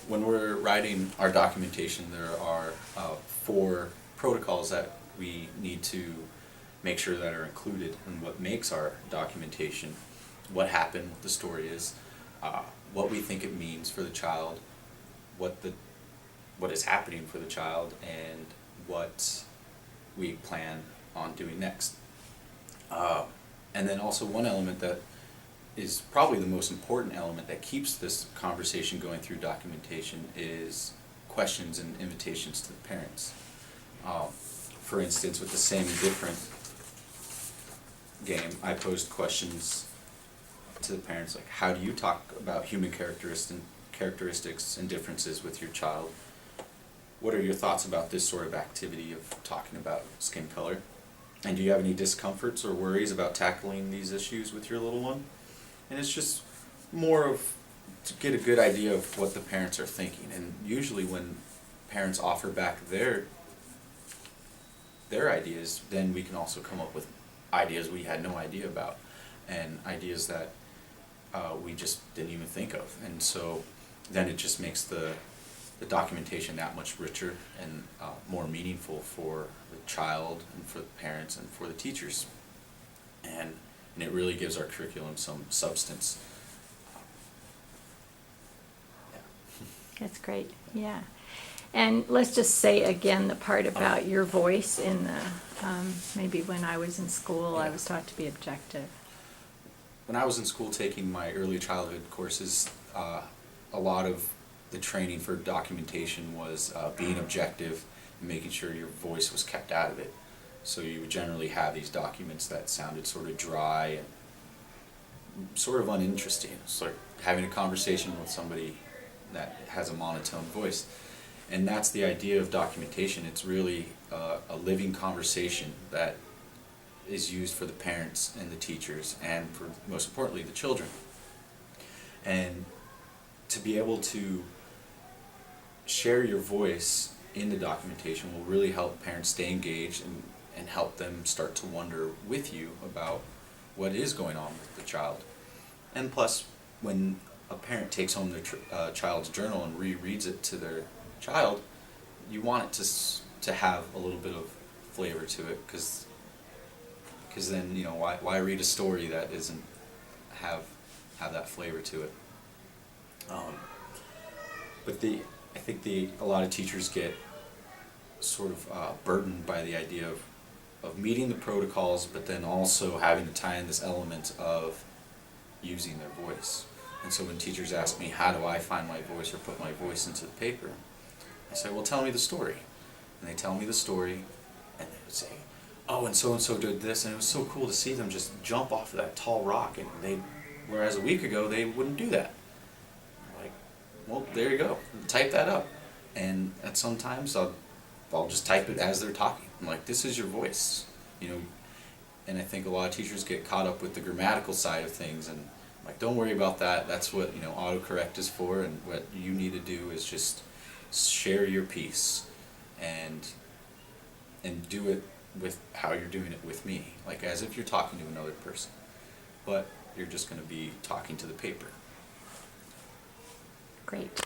when we're writing our documentation, there are 4 protocols that we need to make sure that are included in what makes our documentation. What happened, what the story is, what we think it means for the child, what is happening for the child, and what we plan on doing next. And then also one element that is probably the most important element that keeps this conversation going through documentation is questions and invitations to the parents. For instance, with the same and different game, I posed questions to the parents like, how do you talk about human characteristics and differences with your child? What are your thoughts about this sort of activity of talking about skin color? And do you have any discomforts or worries about tackling these issues with your little one? And it's just more of to get a good idea of what the parents are thinking. And usually when parents offer back their ideas, then we can also come up with ideas we had no idea about, and ideas that we just didn't even think of. And so then it just makes the documentation that much richer and more meaningful for the child and for the parents and for the teachers. And it really gives our curriculum some substance. Yeah. That's great, yeah. And let's just say again the part about your voice in the, maybe when I was in school, I was taught to be objective. When I was in school taking my early childhood courses, a lot of the training for documentation was being objective and making sure your voice was kept out of it. So you would generally have these documents that sounded sort of dry and sort of uninteresting. It's like having a conversation with somebody that has a monotone voice. And that's the idea of documentation. It's really a living conversation that is used for the parents and the teachers and for, most importantly, the children. And to be able to share your voice in the documentation will really help parents stay engaged and help them start to wonder with you about what is going on with the child. And plus, when a parent takes home their child's journal and rereads it to their child, you want it to have a little bit of flavor to it, because then, you know, why read a story that isn't have that flavor to it? But I think a lot of teachers get sort of burdened by the idea of meeting the protocols, but then also having to tie in this element of using their voice. And so when teachers ask me, how do I find my voice or put my voice into the paper? I say, well, tell me the story. And they tell me the story, and they would say, oh, and so did this, and it was so cool to see them just jump off of that tall rock, and whereas a week ago they wouldn't do that. I'm like, well, there you go, type that up. And sometimes I'll just type it as they're talking. I'm like, this is your voice, you know. And I think a lot of teachers get caught up with the grammatical side of things, and I'm like, don't worry about that. That's what, you know, autocorrect is for, and what you need to do is just share your piece and do it with how you're doing it with me, like as if you're talking to another person, but you're just going to be talking to the paper. Great.